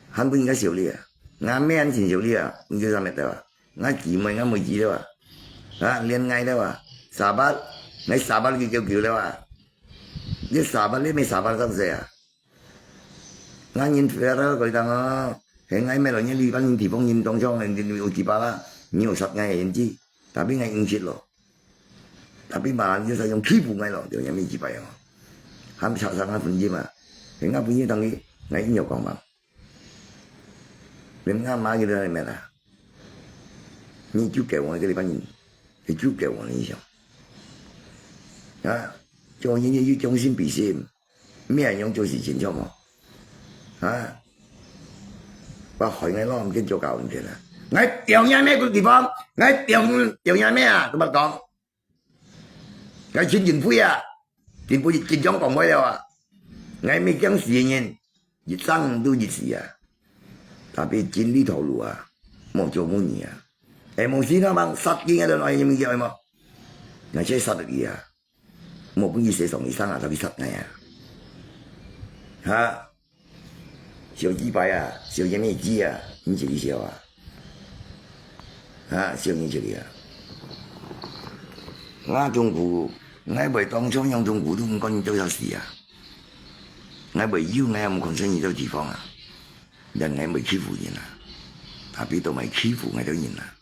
Hắn bưng cái xỉu đi à? Ngã mấy anh chín xỉu đi à? Như sao mẹ tao à? Ngã chỉ mày ngã 10 chỉ đâu à? À liên ngay đâu à? Xa bát. Ngày xa bát kêu đâu à? Như xa bát lấy mấy xa bát xong xe à? Ngã nhìn phía đó coi thằng 现在咩人家你班地方人当初人有几把啦，你有10个人知，但边个应接咯，但边嘛就使用欺负我咯，就有咩几把啊？喊查上下分子嘛，人家分子等于我应有讲嘛，人家买嘅都系咩啦？你就给我这班人，你就给我影响啊！做人要将心比心，咩样做事情错冇啊？我害我咯，唔见做教唔掂啦！我掉嘢咩个地方？我掉嘢咩啊？咁啊讲，我穿件灰啊，件灰件装讲开了啊！我未讲事人，越生都越事啊！特别进呢条路啊，冇做乜嘢啊！诶，冇事啦嘛，杀嘅都来有冇叫冇？我真系杀得嘢啊！冇本意写上医生啊，特别杀我啊！吓！小鸡排啊，小嘢咩鸡啊，你这里小啊？啊，小你这里啊？我中国，我为当初用中国都唔管做有事啊！我为要我唔困身呢度地方啊！人我未欺负人啊，特别都未欺负我哋人啊！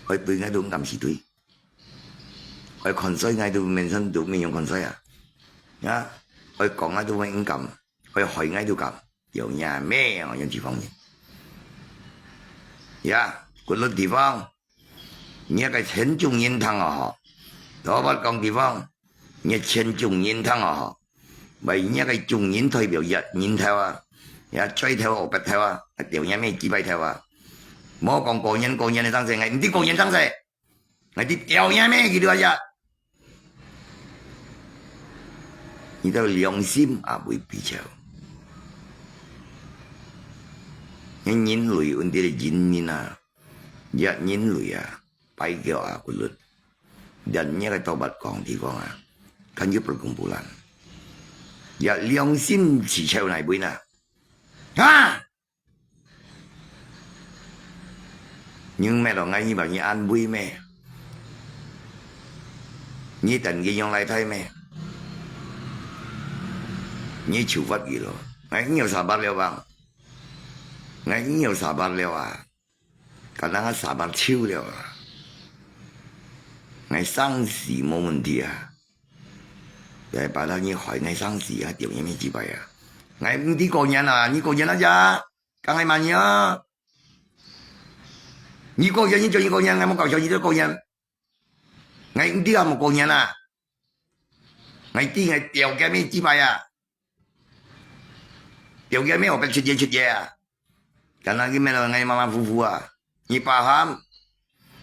我对我都暗示对，我困水我都面身都面用困水啊！啊，我讲我都唔敢，我害我都敢。有嘢咩啊？有地方人，呀，嗰啲地方，你个千种人汤啊！老闆講地方，你千種人湯啊！為一個種人代表人頭啊，呀追頭學白頭啊，掉嘢咩幾百頭啊！唔好講個人嘅生死，係唔啲個人生死，係啲掉嘢咩幾多日？你都良心也會比較。人類問題嘅人民啊，人類啊，拜教啊，嗰律。Dan nya kata obat kong di kong ah, kan dia perkumpulan. Ya liang sim chỉ treo này bữa nào, ha? Nhưng mẹ đó ngay như bảo như an vui mẹ, như tận cái nhong lại thay mẹ, như chịu phát gì rồi, ngay nhiều xả bát leo bằng, ngay nhiều xả bát leo à, cả năng xả bát chiêu leo à. 我生死冇問題啊！誒，把他你害我生死啊，掉嘢咩之輩啊！我唔啲個人啊，你個人啊咋？梗係慢嘢啊！你個人你做一個人，我冇搞錯你都個人，我唔啲啊冇個人啊！我啲係掉嘅咩之輩啊！掉嘅咩我俾出嘢啊！但係佢咩咯？我馬馬虎虎啊！你paham？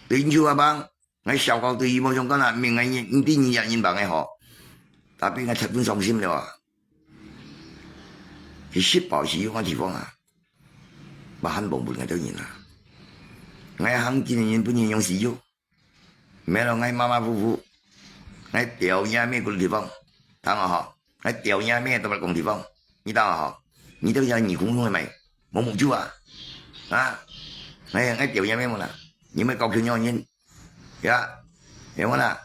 對住啊幫？ 我小高對冇相干啦，明係唔啲二日人幫我學，但係我七分傷心了啊！佢識保持嗰個地方啊，我很忙滿嘅都人啊，我肯見人本人用豉油，咩咯？我馬馬虎虎，我掉嘢咩嗰個地方，等我學，我掉嘢咩都不講地方，你等我學，你都有二公公係咪？冇目標啊！啊！我掉嘢咩冇啦？你咪教佢樣人。 Ya, yang mana?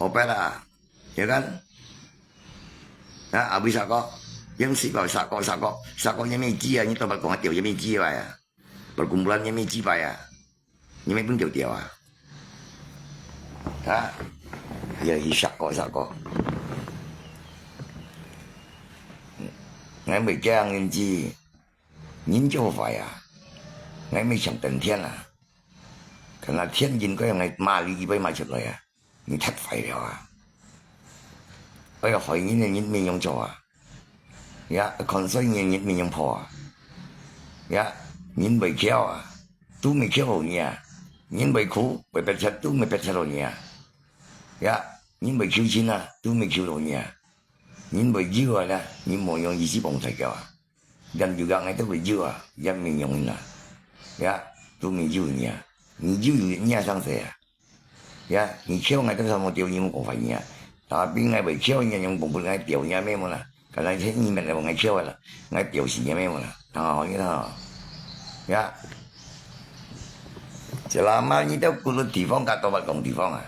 Opel lah, ya kan? Nah, habis sako, yang si kau sakonya meji ya, ni tempat kau hati, yang meji ya, perkumpulannya meji ya, ni pun dia ah, ha, ya sako, ngay mấy trang nên chi, nhìn cho phải à, ngay mấy chẳng tận thiên à. 可能天津嗰樣係賣你幾杯賣出嚟啊！你踢廢了啊！我又害人人面用做啊！呀，看衰人面用破啊！呀，人未巧啊，都未巧好你啊！人未苦未白出都未白出到你啊！呀，人未巧錢啊，都未巧到你啊！人未要啊咧，人冇用意思幫佢嘅啊！人要嘅我都會要啊，人面用啊！呀，都未要你啊！ 你就有人家上谁啊？呀，你敲我都什么掉你们过分呀？但边个未敲人用bomb来掉人咩么啦？可能听你们来我敲啦，我掉死人咩么啦？啊，你睇呀，selama你都嗰個地方隔到乜咁地方啊？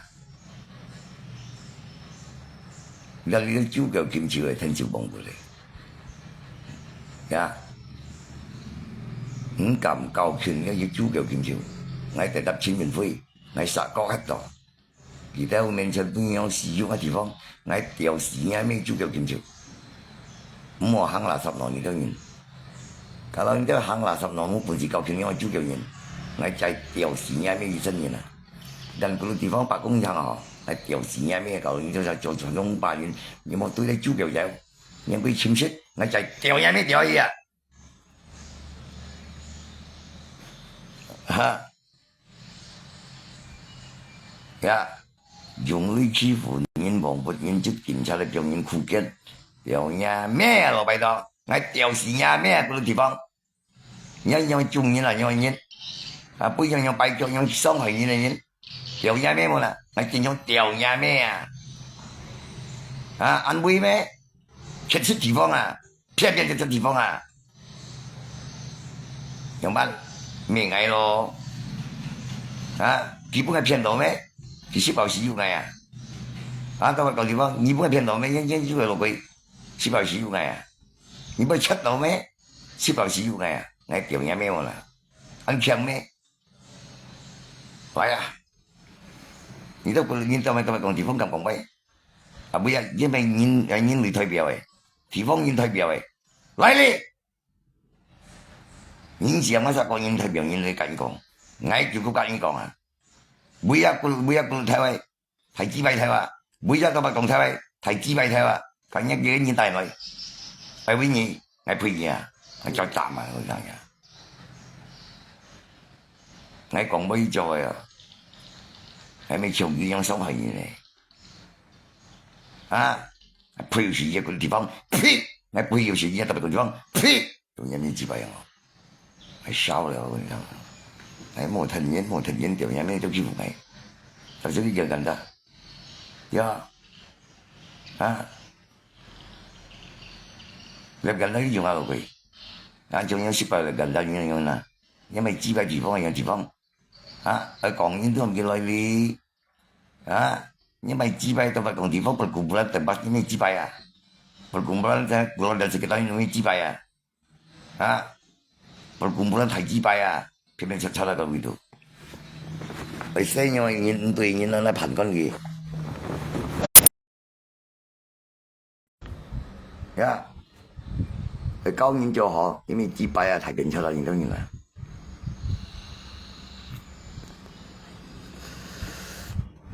而你都朝腳見朝嚟聽朝bomb嚟，呀，唔唔敢教拳嘅要主教劍橋，我第搭千元灰，我殺過一度，而家後面就邊樣使用嘅地方，我掉屎啊咩主教劍橋，唔好行垃圾囊你都然，kalau你都行垃圾囊，我本事教拳因為主教員，我就係掉屎啊咩醫生員啊，人嗰個地方白工廠啊，係掉屎啊咩舊，你就係做傳統白員，你冇對你主教有，你俾潛色，我就係掉嘢咩掉嘢啊！嚇呀！用力欺負人王八人就警察嚟병人苦見，掉嘢咩老闆檔，我掉屎嘢咩嗰個地方，因為中人啊，因為人啊，不樣樣擺腳樣傷害人嘅人，掉嘢咩冇啦，我經常掉嘢咩啊？啊，安慰咩？缺失地方啊，偏偏這地方啊，樣辦？咩嗌咯？啊，基本係騙到咩？佢失敗使用嗌啊！啊，到個地方，你本係騙到咩？因為落去失敗使用嗌啊！你本出到咩？失敗使用嗌啊！嗌掉嘢咩喎啦？安強咩？係啊！你都咪講地方咁講咩？啊，每日因為人類代表嘅，地方人代表嘅，嚟嚟！人事我實講人代表人嚟緊講，嗌叫佢緊講啊！每一個睇位係指揮睇話，每一個不共睇位係指揮睇話，咁一幾年大內係永遠係配嘢啊，係作站啊嗰樣嘢，係講咩做啊？係咪長遠樣傷害人咧？啊，配是一個地方，呸！係配又是一個特別地方，呸！用人哋指揮啊，係少了嗰樣。哎，冇騰人掉嘢咩都欺負你，就所以就咁得，呀，啊，你咁得用下落去，啊，仲有失敗嚟咁得樣啦，因為指揮地方係樣地方，啊，佢講嘢都唔見來你，啊，因為指揮都係講地方，不顧不然等把咩指揮啊，不顧不然在古老的這個當中咩指揮啊，啊，不顧不然太指揮啊。偏偏差那個味道，為啥因為人對人那判官嘅，呀，佢教人做好，因為幾百啊太緊出啦，認到人啦，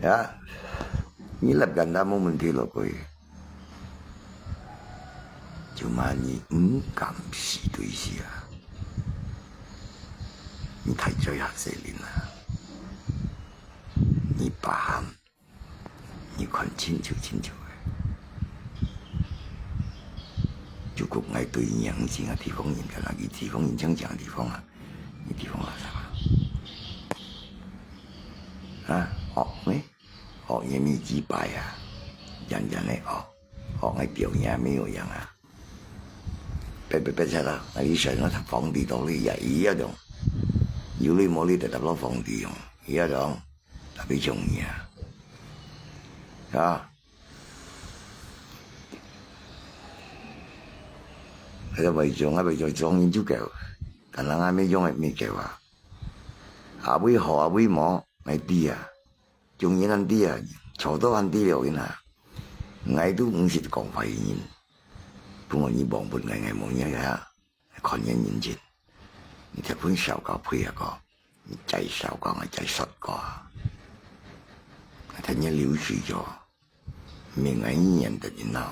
呀，你立緊都冇問題落去，就罵你唔敢死對事啊！你太罪下蛇年了，你把你看清楚的，就國外對陽性嘅地方人嘅那個地方人強強嘅地方啊，你地方垃圾啊，學咩？學嘢咩幾百啊？人嚟學係表演咩個樣啊？別出啦！你上咗房地度你一樣。要你冇呢度攞房地用，而家講特別重要啊！佢就為咗裝完足夠，但係啱咩用係咩計劃？下尾學下尾摸係啲啊，仲要撚啲啊，坐多撚啲了嘅我都唔識講廢言，不過你忘本冇嘢嘅，看人認真。你這本小稿配一個，你再小稿我再實個，睇你流水咗，明眼人的人腦，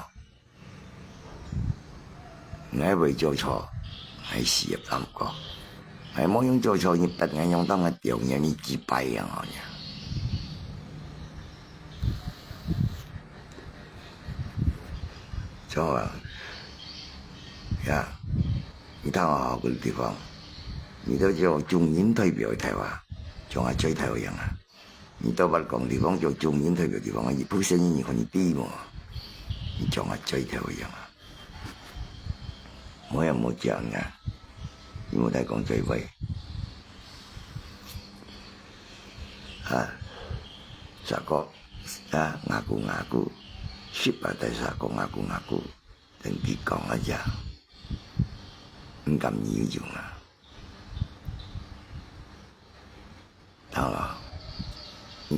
我為做錯，係事業難過，係冇用做錯，你不能用當我掉嘢你幾百樣好呀，錯啊，呀，你睇我學嗰啲地方。你都做中人代表台灣，仲係最頭樣啊！你到北港地方做中人代表地方，我一部聲音可以低喎，你仲係最頭樣啊！我又冇講㗎，你冇睇講最貴啊！十個啊，牙菇，十啊第十個牙菇，等佢講一陣，唔敢要用啊！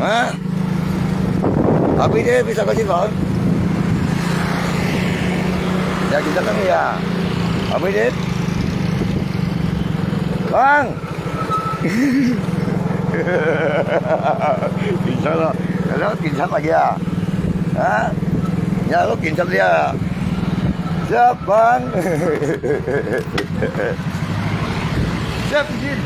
Hah? Tapi dia bisa kasih kon. Ya kita kan ya. Apa dia? Bang. Bisa lo. Kalau kinsak lagi ya. Hah? Ya lo kinsak dia. Siap bang. Siap izin.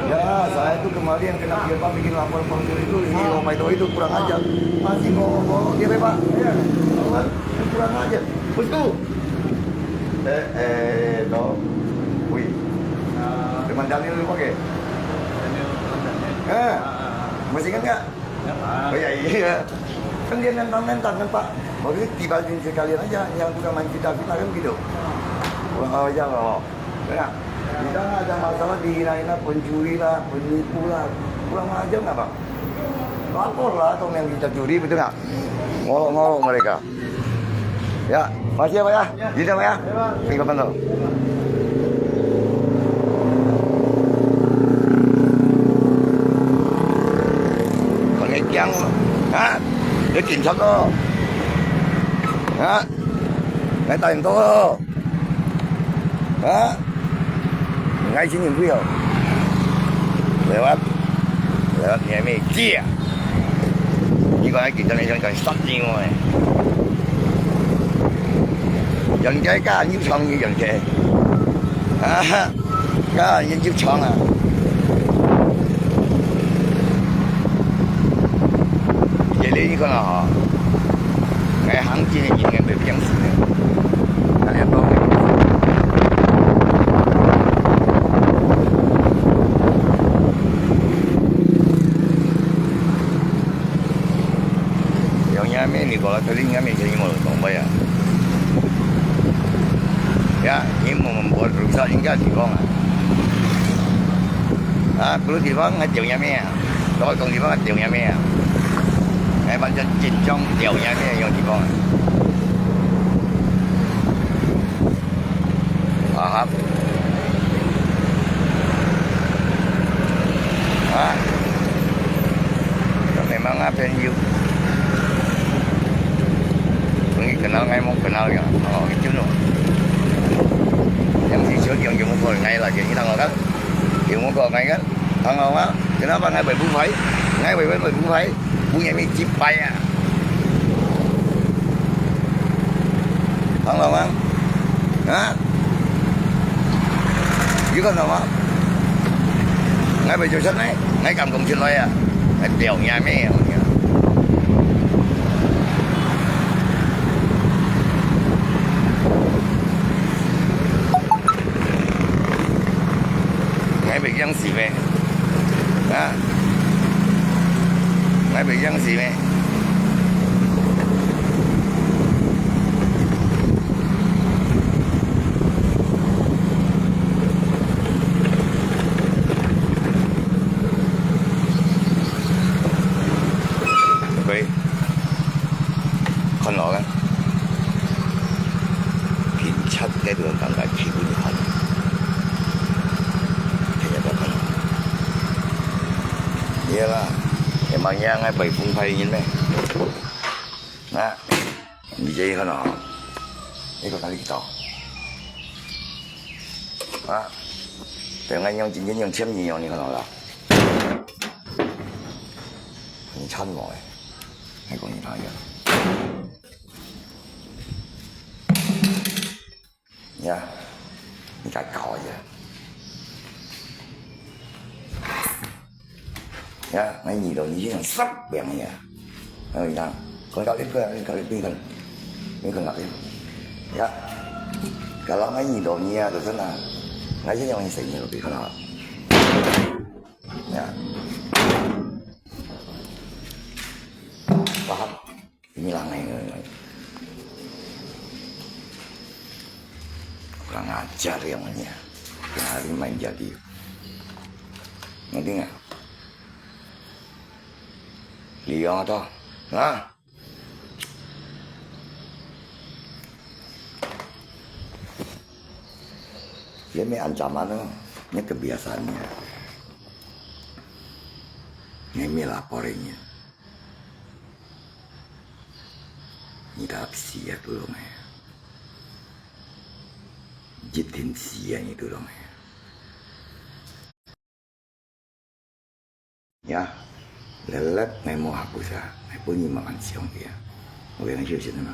Ya saya itu kemarin yang kena dia pak bikin laporan pencuri itu ini rumah itu kurang ajar. Masih ngomong dia pak. Kurang ajar. Betul. No. Wih. Teman Daniel lu pakai? Masih kan nggak? Oh iya. Kan dia nentang-nentang kan Pak. Maksudnya tibalin sekalian aja yang sudah main kita kan gitu. Wah aja loh. Ya. Kita nggak ada masalah dihina-hina pencuri lah, penipu lah. Kurang ajar nggak Bang? Lapor lah atau yang kita curi betul nggak? Ngolok-ngolok mereka. Ya, makasih ya Pak ya. Gitu Pak ya. Terima kasih. Yang để kiểm soát đó ngay tay tôi đó ngay chính những video lewat nhà mẹ kia như vậy kita này cần start đi rồi dần cái anh giúp xong như dần kề cái anh giúp xong à ini kan lah, kayak hangci ni yang berbiang sini. Kalian tahu ni? Yang nyame ni kalau kali nyame jadi mau bayar. Ya, ini mau membuat rusak hingga di bawah. Perlu di bawah ngajau nyame ya. Kalau di bawah ngajau nyame ya. Bản thân chỉnh trong tiểu nhà cái này thì còn hấp memang apa yang you pergi kenal ngay mau kenal ya itu no yang si sửa yang dùng một ngay là chuyện như thằng nào đó dùng một con ngay đó thằng nào á kenapa ngay 7 phút phải ngay 7 phút phải punya micip payah. Hang Bang. Chứ con nào mà. Ngay bây giờ sách này, ngay cầm công xin lỗi à. Ngay đèo nhà mẹ. Ngay bị dân xì về. Ngay bị dân xì về. Con nó kan pincat cái đường càng ngày thì cũng hơn thì là con vậy là emangnya ngay 7 phút phay như này như vậy con nó ini kok kali kita dengan yang chính yang chiếm nhiều như con nó là你参我hay còn như thế vậy nha,你该搞一下，呀，那你都你想啥样呀？你看，con kau itu kan, ini kan lagi, ya. Kalau ngai ni do ni ada sana, ngai je yang saya ni lebih kalau, ya. Paham? Inilah ngai. Kurang ajar yang namanya hari main jadi ngerti nggak liang atau dia ini ancaman ini kebiasaannya Ngai laporinnya. Ni dah sia dulu mai. Jitin sia ni dulu mai. Ya, lelet ngai mau hapus ah, ngai bunyi makan siang dia. Oke, ngai 休息了吗？